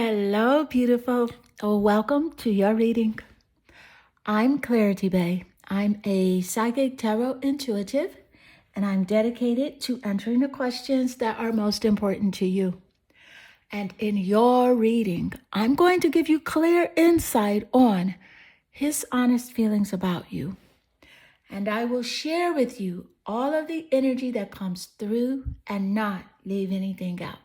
Hello, beautiful. Welcome to your reading. I'm Clarity Bay. I'm a psychic tarot intuitive, and I'm dedicated to answering the questions that are most important to you. And in your reading, I'm going to give you clear insight on his honest feelings about you. And I will share with you all of the energy that comes through and not leave anything out.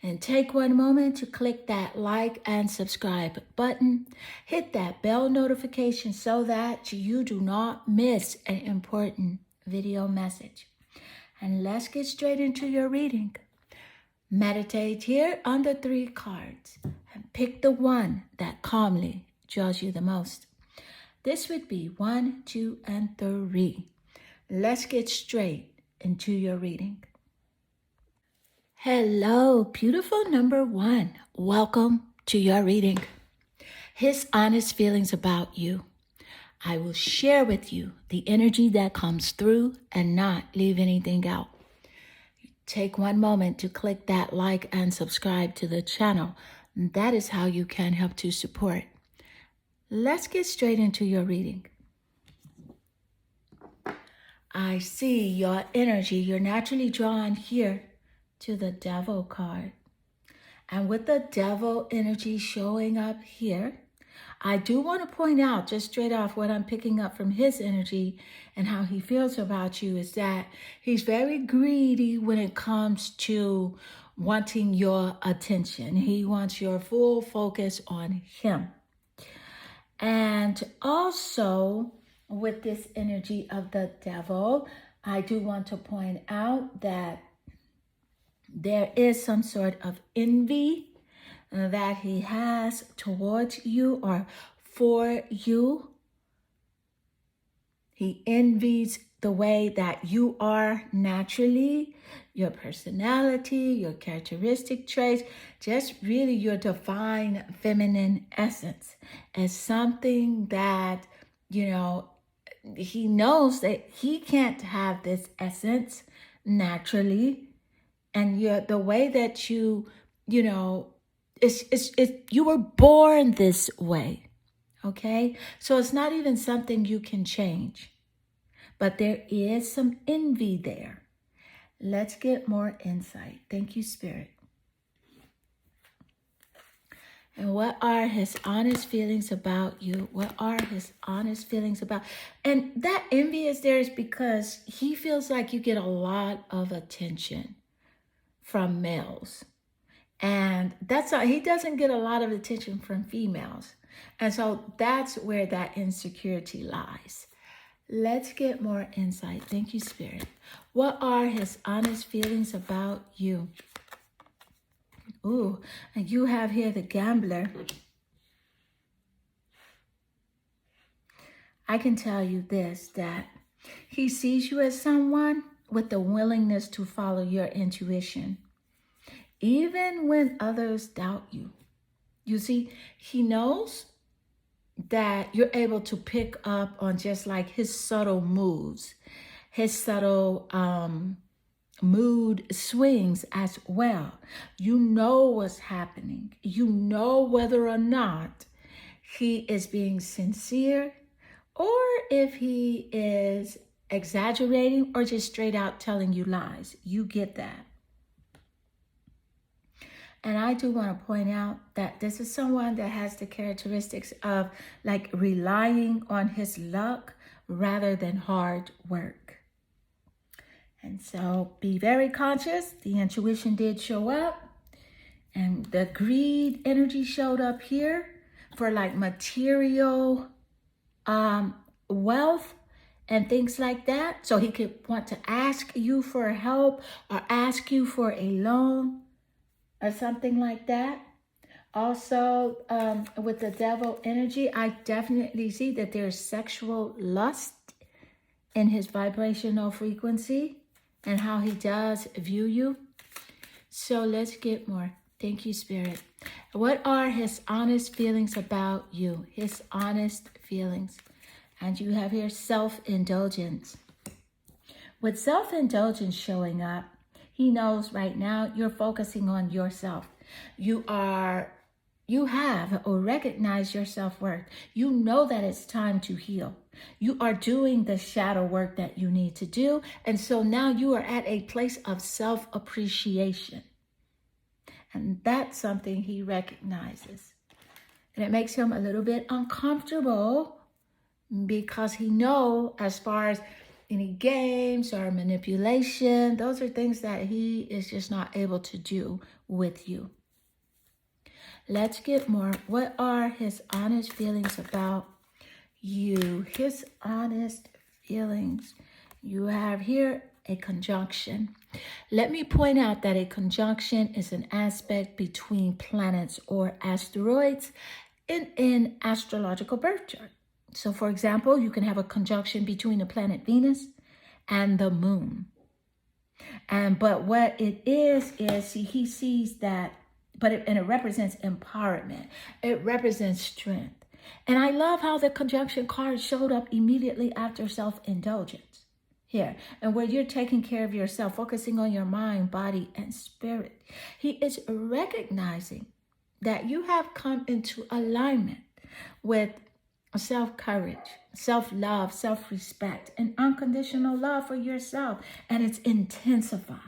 And take one moment to click that like and subscribe button. Hit that bell notification so that you do not miss an important video message. And let's get straight into your reading. Meditate here on the 3 cards and pick the one that calmly draws you the most. This would be 1, 2, and 3. Let's get straight into your reading. Hello, beautiful number 1. Welcome to your reading. His honest feelings about you. I will share with you the energy that comes through and not leave anything out. Take one moment to click that like and subscribe to the channel. That is how you can help to support. Let's get straight into your reading. I see your energy. You're naturally drawn here to the Devil card. And with the Devil energy showing up here, I do want to point out just straight off what I'm picking up from his energy and how he feels about you is that he's very greedy when it comes to wanting your attention. He wants your full focus on him. And also with this energy of the Devil, I do want to point out that there is some sort of envy that he has towards you or for you. He envies the way that you are naturally, your personality, your characteristic traits, just really your divine feminine essence as something that, he knows that he can't have this essence naturally. And the way that you were born this way, okay? So it's not even something you can change. But there is some envy there. Let's get more insight. Thank you, Spirit. And what are his honest feelings about you? What are his honest feelings about? And that envy is there is because he feels like you get a lot of attention from males. And that's how he doesn't get a lot of attention from females. And so that's where that insecurity lies. Let's get more insight. Thank you, Spirit. What are his honest feelings about you? Ooh, and you have here the Gambler. I can tell you this, that he sees you as someone with the willingness to follow your intuition, even when others doubt you. You see, he knows that you're able to pick up on just like his subtle moves, his subtle mood swings as well. You know what's happening. You know whether or not he is being sincere or if he is exaggerating or just straight out telling you lies. You get that. And I do want to point out that this is someone that has the characteristics of like relying on his luck rather than hard work. And so be very conscious. The intuition did show up and the greed energy showed up here for like material wealth and things like that. So he could want to ask you for help or ask you for a loan or something like that. Also, with the Devil energy, I definitely see that there's sexual lust in his vibrational frequency and how he does view you. So let's get more. Thank you, Spirit. What are his honest feelings about you? His honest feelings. And you have here self-indulgence. With self-indulgence showing up, he knows right now you're focusing on yourself. You are You have or recognize your self-worth. You know that it's time to heal. You are doing the shadow work that you need to do. And so now you are at a place of self-appreciation. And that's something he recognizes. And it makes him a little bit uncomfortable because he knows as far as any games or manipulation, those are things that he is just not able to do with you. Let's get more. What are his honest feelings about you? His honest feelings. You have here a conjunction. Let me point out that a conjunction is an aspect between planets or asteroids in an astrological birth chart. So for example, you can have a conjunction between the planet Venus and the moon. But what it is he sees that, and it represents empowerment. It represents strength. And I love how the conjunction card showed up immediately after self-indulgence here. And where you're taking care of yourself, focusing on your mind, body, and spirit. He is recognizing that you have come into alignment with self-courage, self-love, self-respect, and unconditional love for yourself. And it's intensified.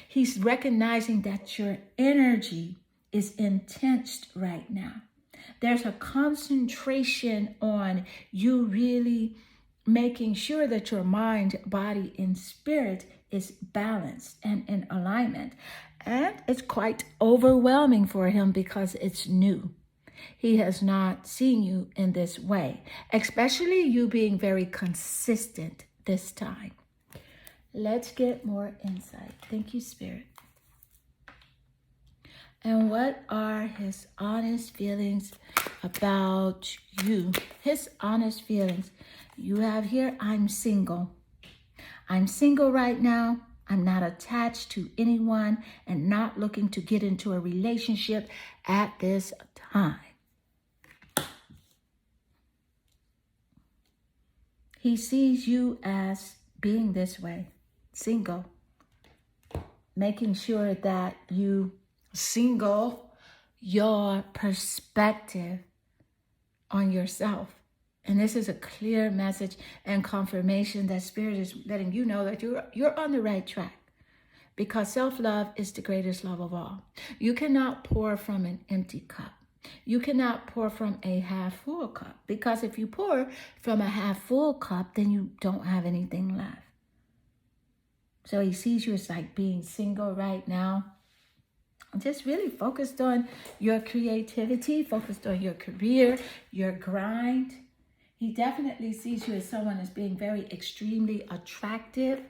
He's recognizing that your energy is intense right now. There's a concentration on you really making sure that your mind, body, and spirit is balanced and in alignment. And it's quite overwhelming for him because it's new. He has not seen you in this way, especially you being very consistent this time. Let's get more insight. Thank you, Spirit. And what are his honest feelings about you? His honest feelings. You have here, I'm single. I'm single right now. I'm not attached to anyone and not looking to get into a relationship at this time. He sees you as being this way, single, making sure that you single your perspective on yourself. And this is a clear message and confirmation that Spirit is letting you know that you're on the right track, because self-love is the greatest love of all. You cannot pour from an empty cup. You cannot pour from a half full cup, because if you pour from a half full cup, then you don't have anything left. So he sees you as like being single right now. Just really focused on your creativity, focused on your career, your grind. He definitely sees you as someone as being very extremely attractive.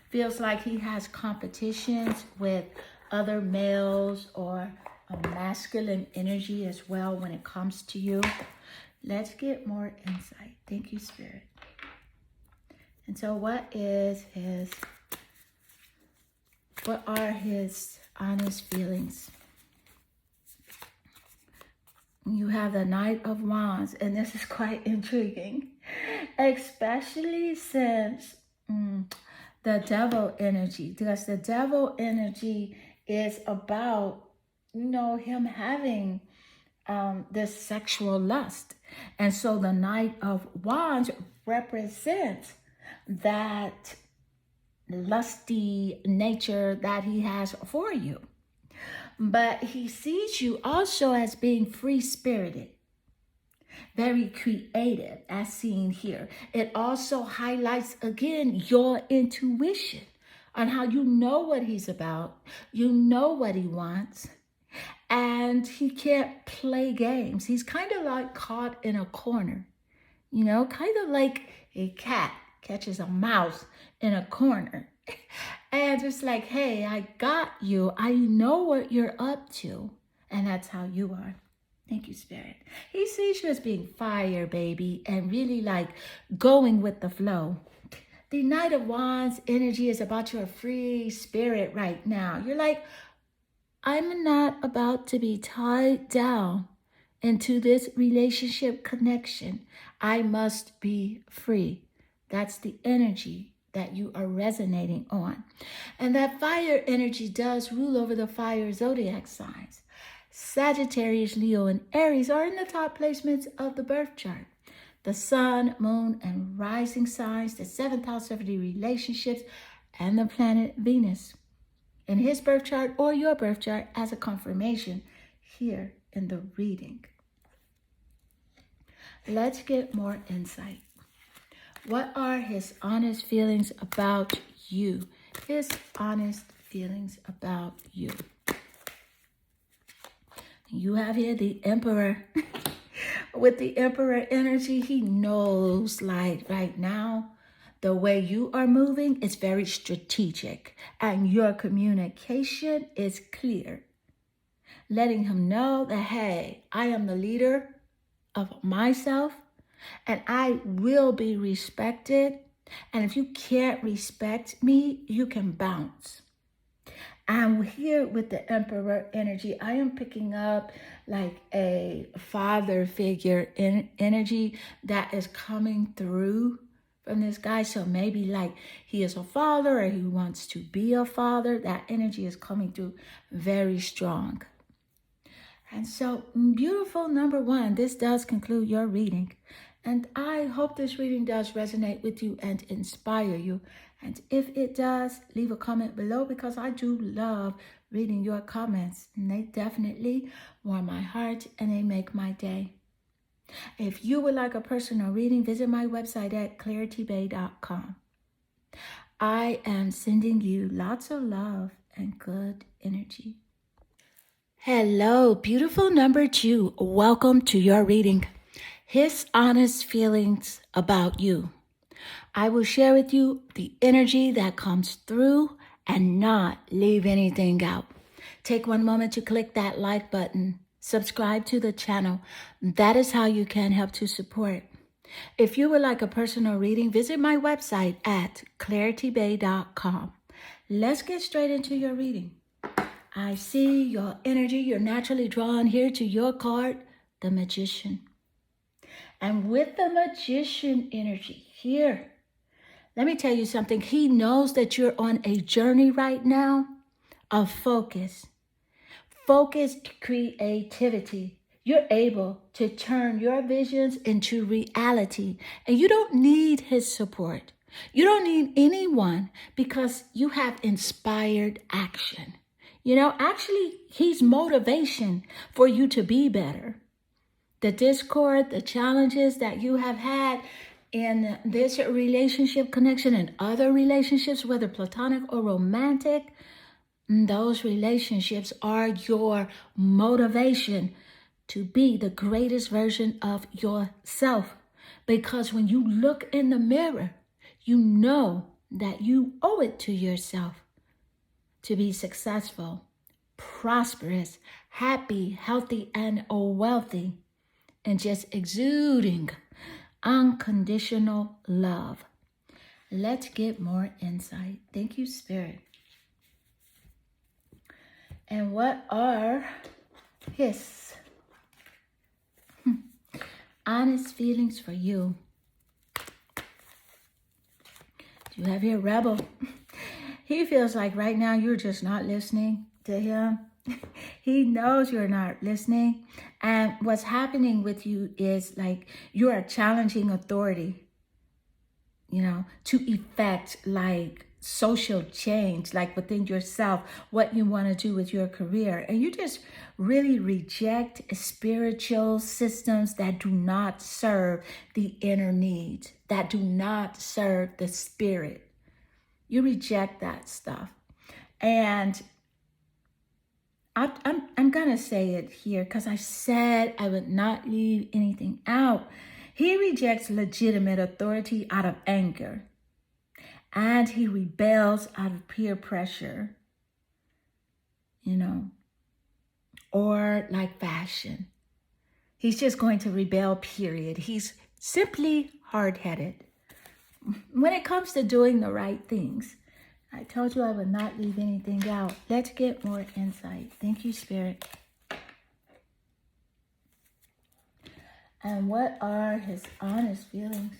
Feels like he has competitions with other males or a masculine energy as well when it comes to you. Let's get more insight. Thank you, Spirit. And so what are his honest feelings? You have the Knight of Wands, and this is quite intriguing, especially since the devil energy, because the devil energy is about, him having this sexual lust. And so the Knight of Wands represents that lusty nature that he has for you. But he sees you also as being free-spirited, very creative, as seen here. It also highlights, again, your intuition on how you know what he's about, you know what he wants, and he can't play games. He's kind of like caught in a corner, kind of like a cat catches a mouse in a corner. And just like, hey, I got you. I know what you're up to. And that's how you are. Thank you, Spirit. He sees you as being fire, baby, and really like going with the flow. The Knight of Wands energy is about your free spirit right now. You're like, I'm not about to be tied down into this relationship connection. I must be free. That's the energy that you are resonating on. And that fire energy does rule over the fire zodiac signs. Sagittarius, Leo, and Aries are in the top placements of the birth chart. The sun, moon, and rising signs, the 7th house of the relationships, and the planet Venus in his birth chart or your birth chart as a confirmation here in the reading. Let's get more insight. What are his honest feelings about you? His honest feelings about you. You have here the Emperor. With the Emperor energy, he knows, like right now, the way you are moving is very strategic and your communication is clear. Letting him know that, hey, I am the leader of myself and I will be respected. And if you can't respect me, you can bounce. And here with the Emperor energy, I am picking up like a father figure energy that is coming through from this guy. So maybe like he is a father or he wants to be a father. That energy is coming through very strong. And so beautiful number one, this does conclude your reading. And I hope this reading does resonate with you and inspire you. And if it does, leave a comment below because I do love reading your comments. And they definitely warm my heart and they make my day. If you would like a personal reading, visit my website at claritybay.com. I am sending you lots of love and good energy. Hello, beautiful number two. Welcome to your reading. His honest feelings about you. I will share with you the energy that comes through and not leave anything out. Take one moment to click that like button. Subscribe to the channel. That is how you can help to support. If you would like a personal reading, visit my website at claritybay.com. Let's get straight into your reading. I see your energy. You're naturally drawn here to your card, the Magician. And with the Magician energy here, let me tell you something. He knows that you're on a journey right now of focus. Focused creativity. You're able to turn your visions into reality. And you don't need his support. You don't need anyone because you have inspired action. You know, actually, he's motivation for you to be better. The discord, the challenges that you have had in this relationship connection and other relationships, whether platonic or romantic, those relationships are your motivation to be the greatest version of yourself. Because when you look in the mirror, you know that you owe it to yourself to be successful, prosperous, happy, healthy, and wealthy, and just exuding unconditional love. Let's get more insight. Thank you, Spirit. And what are his honest feelings for you? Do you have here Rebel? He feels like right now you're just not listening to him. He knows you're not listening. And what's happening with you is like you are challenging authority, you know, to effect like social change, like within yourself, what you want to do with your career. And you just really reject spiritual systems that do not serve the inner needs, that do not serve the spirit. You reject that stuff. And I'm going to say it here because I said I would not leave anything out. He rejects legitimate authority out of anger. And he rebels out of peer pressure, you know, or like fashion. He's just going to rebel, period. He's simply hard-headed. When it comes to doing the right things, I told you I would not leave anything out. Let's get more insight. Thank you, Spirit. And what are his honest feelings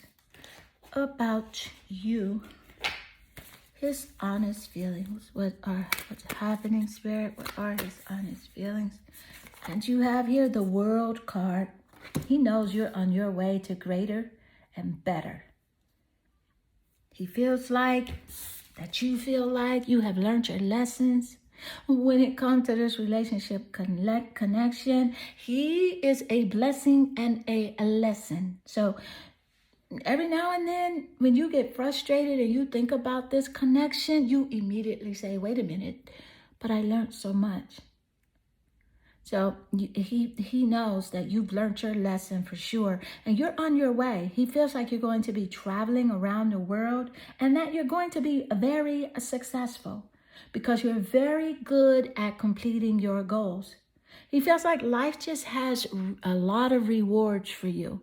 about you? His honest feelings. What's happening, Spirit? What are his honest feelings And you have here the World card. He knows you're on your way to greater and better. He feels like that you feel like you have learned your lessons. When it comes to this relationship connection, he is a blessing and a lesson. So every now and then, when you get frustrated and you think about this connection, you immediately say, wait a minute, but I learned so much. So he knows that you've learned your lesson for sure, and you're on your way. He feels like you're going to be traveling around the world and that you're going to be very successful because you're very good at completing your goals. He feels like life just has a lot of rewards for you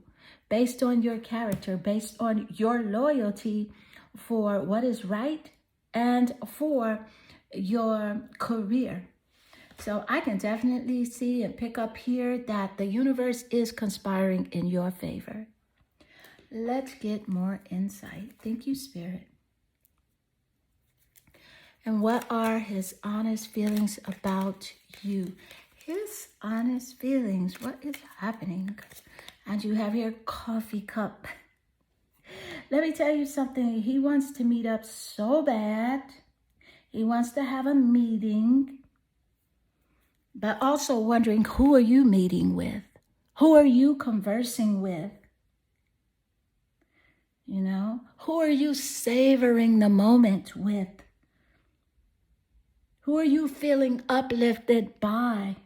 based on your character, based on your loyalty for what is right and for your career. So I can definitely see and pick up here that the universe is conspiring in your favor. Let's get more insight. Thank you, Spirit. And what are his honest feelings about you? His honest feelings. What is happening? And you have here coffee cup. Let me tell you something. He wants to meet up so bad. He wants to have a meeting. But also wondering, who are you meeting with? Who are you conversing with? You know, who are you savoring the moment with? Who are you feeling uplifted by?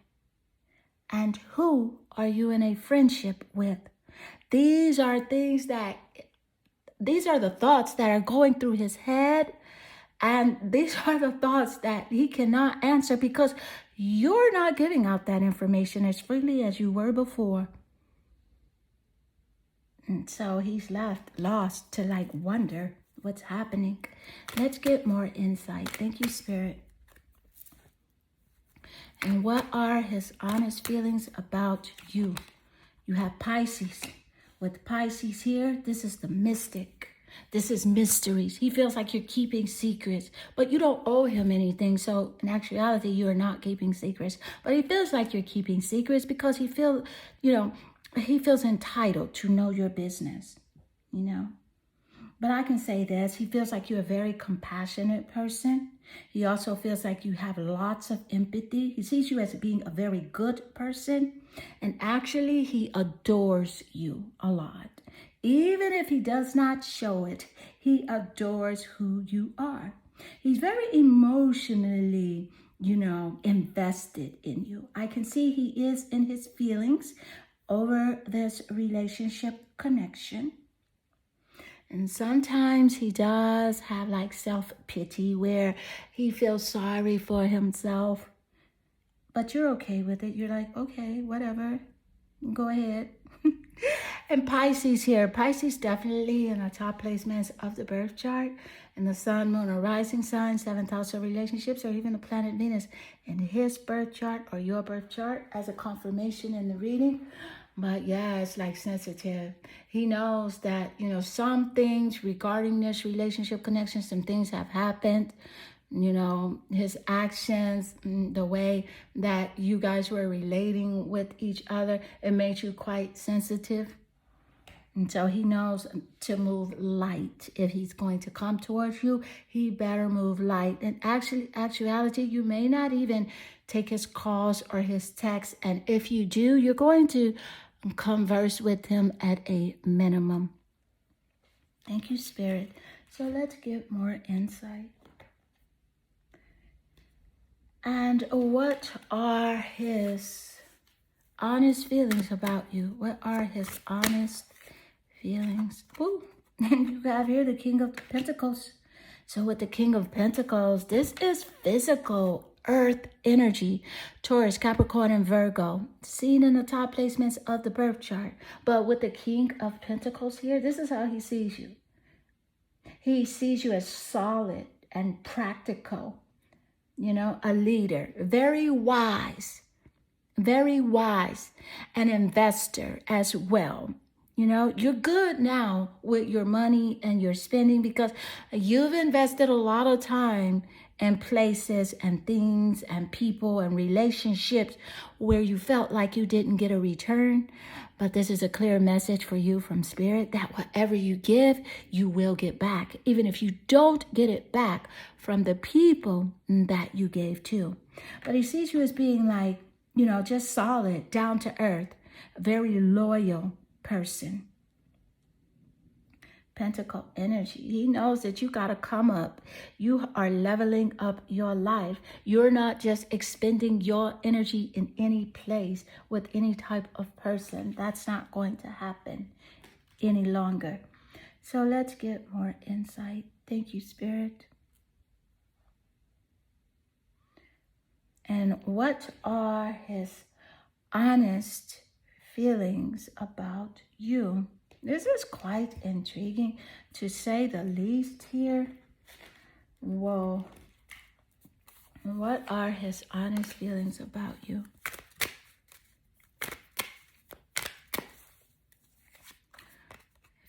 And who are you in a friendship with? These are the thoughts that are going through his head. And these are the thoughts that he cannot answer because you're not giving out that information as freely as you were before. And so he's lost to wonder what's happening. Let's get more insight. Thank you, Spirit. And what are his honest feelings about you? You have Pisces. With Pisces here, this is the mystic. This is mysteries. He feels like you're keeping secrets, but you don't owe him anything. So in actuality, you are not keeping secrets. But he feels like you're keeping secrets because he feels entitled to know your business, But I can say this, he feels like you're a very compassionate person. He also feels like you have lots of empathy. He sees you as being a very good person. And actually, he adores you a lot. Even if he does not show it, he adores who you are. He's very emotionally, invested in you. I can see he is in his feelings over this relationship connection. And sometimes he does have self-pity where he feels sorry for himself. But you're okay with it. You're like, okay, whatever. Go ahead. And Pisces here. Pisces definitely in the top placements of the birth chart. And the sun, moon, or rising sign, 7th house of relationships, or even the planet Venus in his birth chart or your birth chart as a confirmation in the reading. But yeah, it's sensitive. He knows that, some things regarding this relationship connection, some things have happened. His actions, the way that you guys were relating with each other, it made you quite sensitive. And so he knows to move light. If he's going to come towards you, he better move light. And actuality, you may not even take his calls or his texts. And if you do, you're going to converse with him at a minimum. Thank you, Spirit. So let's get more insight. And what are his honest feelings about you? What are his honest feelings? Ooh, and you have here the King of Pentacles. So with the King of Pentacles, this is physical earth energy. Taurus, Capricorn, and Virgo, seen in the top placements of the birth chart. But with the King of Pentacles here, this is how he sees you. He sees you as solid and practical. A leader, very wise, an investor as well. You know, you're good now with your money and your spending because you've invested a lot of time in places and things and people and relationships where you felt like you didn't get a return. But this is a clear message for you from Spirit that whatever you give, you will get back, even if you don't get it back from the people that you gave to. But he sees you as being like, you know, just solid, down to earth, very loyal person. Pentacle energy. He knows that you got to come up. You are leveling up your life. You're not just expending your energy in any place with any type of person. That's not going to happen any longer. So let's get more insight. Thank you, Spirit. And what are his honest feelings about you? This is quite intriguing to say the least here. Whoa. What are his honest feelings about you?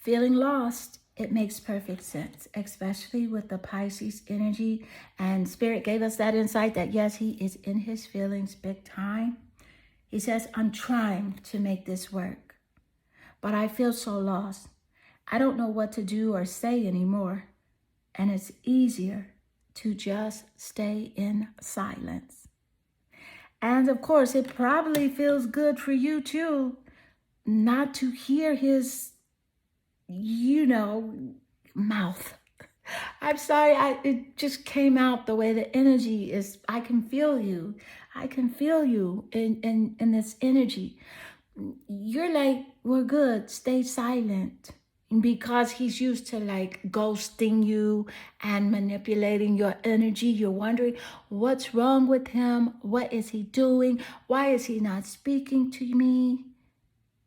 Feeling lost. It makes perfect sense, especially with the Pisces energy. And Spirit gave us that insight that yes, he is in his feelings big time. He says, I'm trying to make this work, but I feel so lost. I don't know what to do or say anymore. And it's easier to just stay in silence. And of course, it probably feels good for you too, not to hear his, mouth. I'm sorry, it just came out the way the energy is. I can feel you. I can feel you in this energy. You're like, we're good, stay silent. Because he's used to like ghosting you and manipulating your energy. You're wondering what's wrong with him. What is he doing? Why is he not speaking to me?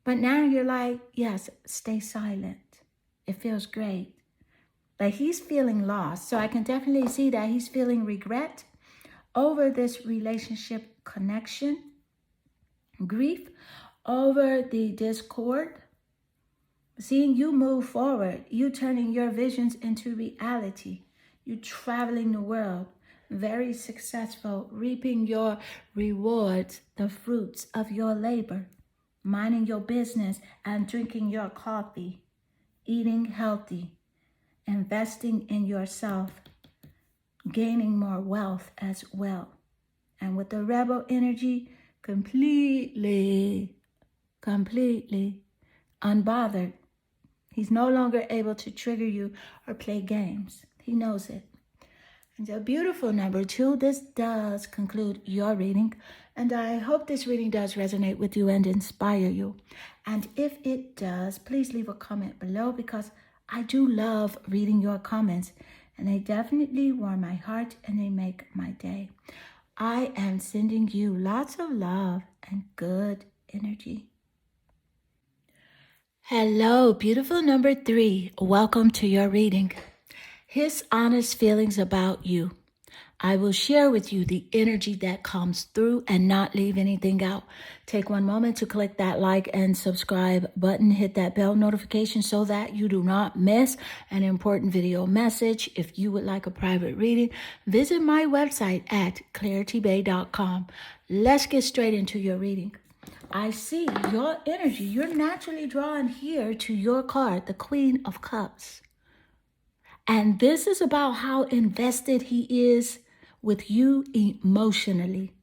But now you're like, yes, stay silent. It feels great. But he's feeling lost. So I can definitely see that he's feeling regret over this relationship connection, grief over the discord. Seeing you move forward, you turning your visions into reality, you traveling the world, very successful, reaping your rewards, the fruits of your labor, minding your business and drinking your coffee, eating healthy, investing in yourself, gaining more wealth as well. And with the rebel energy, completely unbothered. He's no longer able to trigger you or play games. He knows it. And a beautiful number 2. This does conclude your reading. And I hope this reading does resonate with you and inspire you. And if it does, please leave a comment below because I do love reading your comments. And they definitely warm my heart and they make my day. I am sending you lots of love and good energy. Hello, beautiful number 3. Welcome to your reading. His honest feelings about you. I will share with you the energy that comes through and not leave anything out. Take one moment to click that like and subscribe button. Hit that bell notification so that you do not miss an important video message. If you would like a private reading, visit my website at claritybay.com. Let's get straight into your reading. I see your energy. You're naturally drawn here to your card, the Queen of Cups. And this is about how invested he is with you emotionally.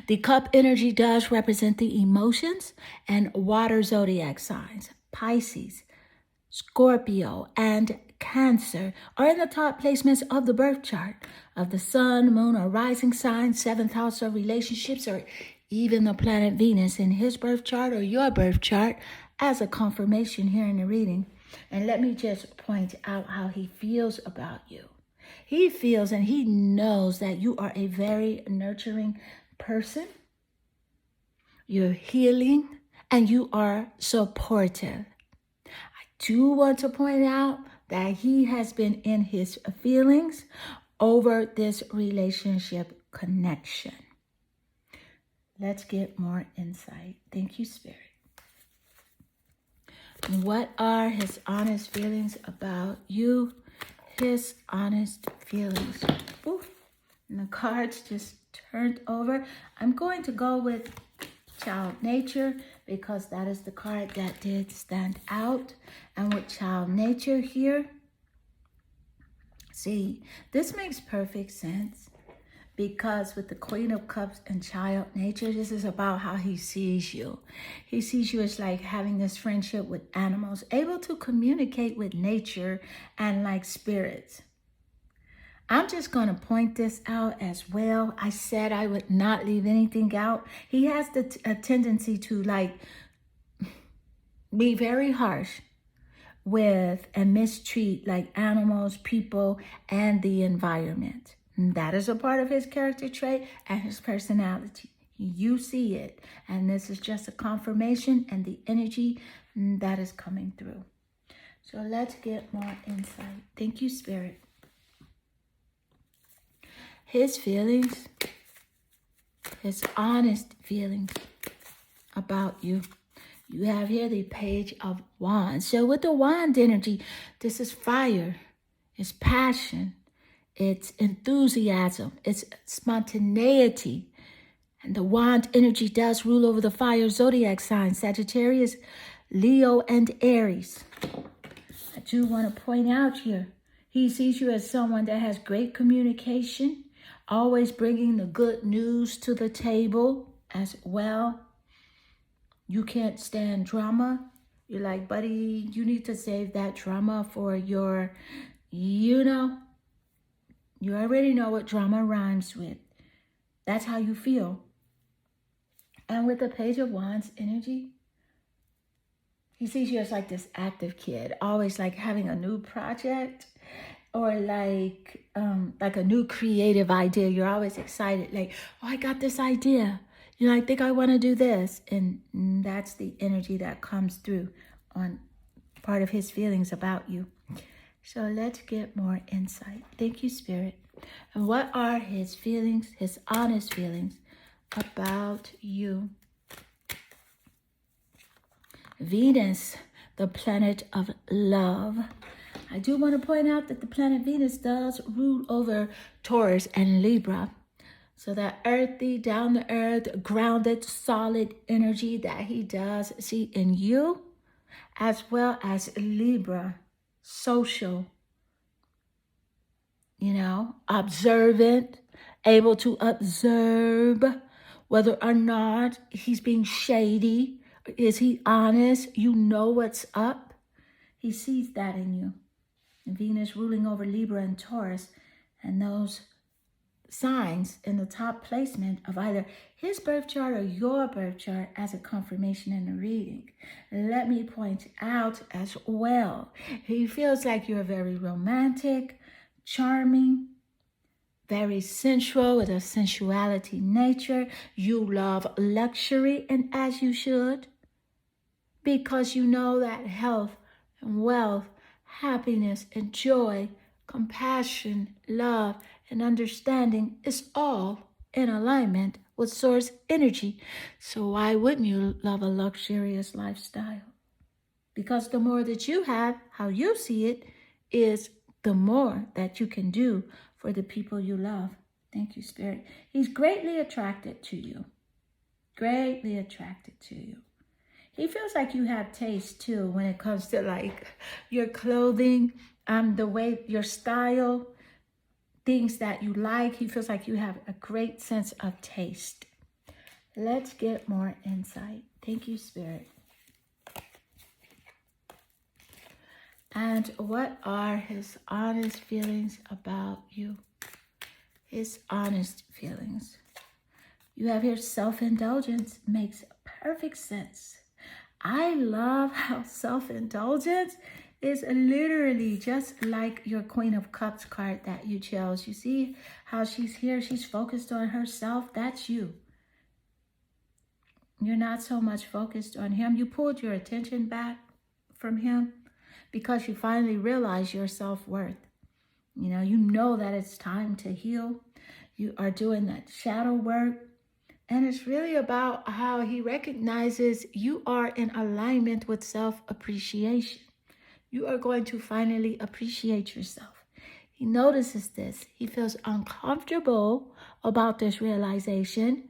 The cup energy does represent the emotions and water zodiac signs. Pisces, Scorpio, and Cancer are in the top placements of the birth chart of the sun, moon, or rising sign, 7th house of relationships, or even the planet Venus in his birth chart or your birth chart as a confirmation here in the reading. And let me just point out how he feels about you. He feels and he knows that you are a very nurturing person. You're healing and you are supportive. I do want to point out that he has been in his feelings over this relationship connection. Let's get more insight. Thank you, Spirit. What are his honest feelings about you? His honest feelings. Ooh, and the cards just turned over. I'm going to go with Child Nature because that is the card that did stand out. And with Child Nature here, see, this makes perfect sense because with the Queen of Cups and Child Nature, this is about how he sees you. He sees you as like having this friendship with animals, able to communicate with nature and like spirits. I'm just going to point this out as well. I said I would not leave anything out. He has a tendency to like be very harsh with and mistreat like animals, people, and the environment. And that is a part of his character trait and his personality. You see it. And this is just a confirmation and the energy that is coming through. So let's get more insight. Thank you, Spirit. His feelings, his honest feelings about you. You have here the Page of Wands. So with the wand energy, this is fire, it's passion, it's enthusiasm, it's spontaneity. And the wand energy does rule over the fire zodiac signs, Sagittarius, Leo, and Aries. I do want to point out here, he sees you as someone that has great communication, always bringing the good news to the table as well. You can't stand drama. You're like, buddy, you need to save that drama for your, you already know what drama rhymes with. That's how you feel. And with the Page of Wands energy, he sees you as like this active kid, always like having a new project or like a new creative idea. You're always excited, like, oh, I got this idea. I think I want to do this. And that's the energy that comes through on part of his feelings about you. So let's get more insight. Thank you, Spirit. And what are his feelings, his honest feelings about you? Venus, the planet of love. I do want to point out that the planet Venus does rule over Taurus and Libra. So that earthy, down the earth, grounded, solid energy that he does see in you, as well as Libra, social, observant, able to observe whether or not he's being shady. Is he honest? You know what's up. He sees that in you. And Venus ruling over Libra and Taurus, and those signs in the top placement of either his birth chart or your birth chart as a confirmation in the reading. Let me point out as well, he feels like you're very romantic, charming, very sensual with a sensuality nature. You love luxury, and as you should, because you know that health and wealth, happiness and joy, compassion, love, and understanding is all in alignment with source energy. So why wouldn't you love a luxurious lifestyle? Because the more that you have, how you see it, is the more that you can do for the people you love. Thank you, Spirit. He's greatly attracted to you. Greatly attracted to you. He feels like you have taste too when it comes to like your clothing, the way, your style, things that you like. He feels like you have a great sense of taste. Let's get more insight. Thank you, Spirit. And what are his honest feelings about you? His honest feelings. You have here self-indulgence makes perfect sense. I love how self-indulgence is literally just like your Queen of Cups card that you chose. You see how she's here, she's focused on herself. That's you. You're not so much focused on him. You pulled your attention back from him because you finally realize your self-worth. You know that it's time to heal. You are doing that shadow work And it's really about how he recognizes you are in alignment with self-appreciation. You are going to finally appreciate yourself. He notices this. He feels uncomfortable about this realization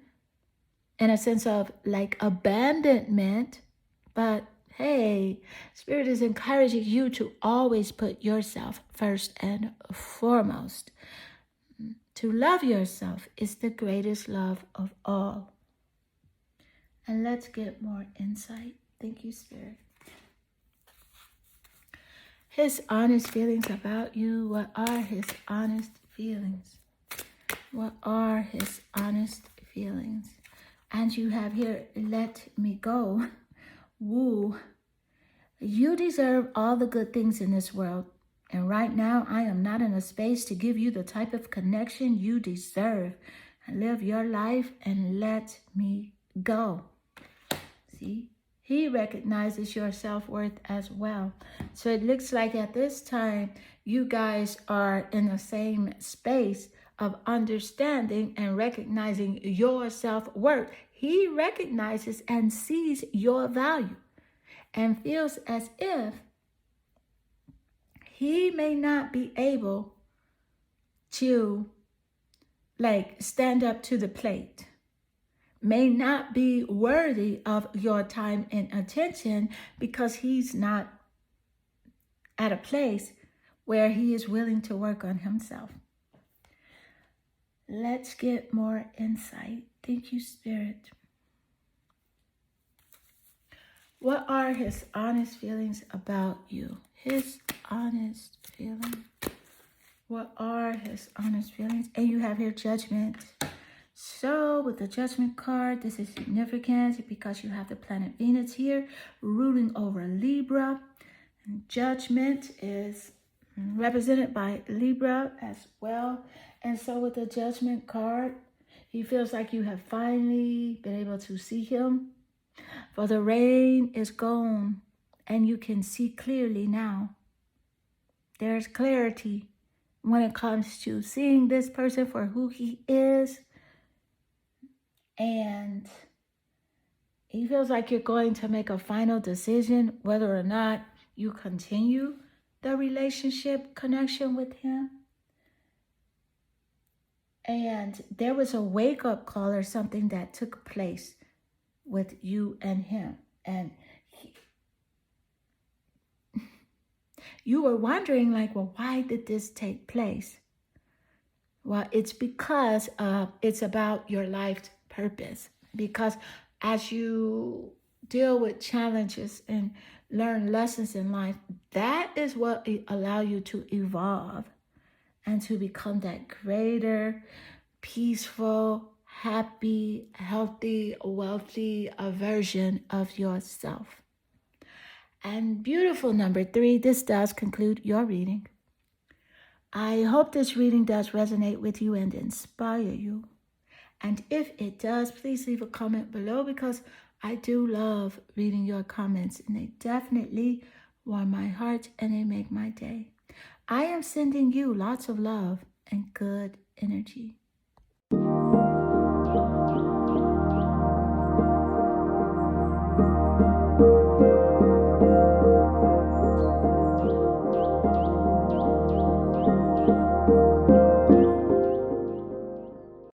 in a sense of like abandonment. But hey, Spirit is encouraging you to always put yourself first and foremost. To love yourself is the greatest love of all. And let's get more insight. Thank you, Spirit. His honest feelings about you. What are his honest feelings? What are his honest feelings? And you have here, let me go. Woo. You deserve all the good things in this world. And right now, I am not in a space to give you the type of connection you deserve. Live your life and let me go. See? He recognizes your self-worth as well. So it looks like at this time, you guys are in the same space of understanding and recognizing your self-worth. He recognizes and sees your value and feels as if he may not be able to stand up to the plate, may not be worthy of your time and attention because he's not at a place where he is willing to work on himself. Let's get more insight. Thank you, Spirit. What are his honest feelings about you? His honest feelings. What are his honest feelings? And you have here judgment. So with the judgment card, this is significant because you have the planet Venus here ruling over Libra. And judgment is represented by Libra as well. And so with the judgment card, he feels like you have finally been able to see him. For the rain is gone and you can see clearly now. There's clarity when it comes to seeing this person for who he is. And he feels like you're going to make a final decision whether or not you continue the relationship connection with him. And there was a wake-up call or something that took place with you and him. And you were wondering well, why did this take place? Well, it's because it's about your life's purpose. Because as you deal with challenges and learn lessons in life, that is what allow you to evolve and to become that greater, peaceful, happy, healthy, wealthy version of yourself. And beautiful number 3, this does conclude your reading. I hope this reading does resonate with you and inspire you. And if it does, please leave a comment below because I do love reading your comments and they definitely warm my heart and they make my day. I am sending you lots of love and good energy.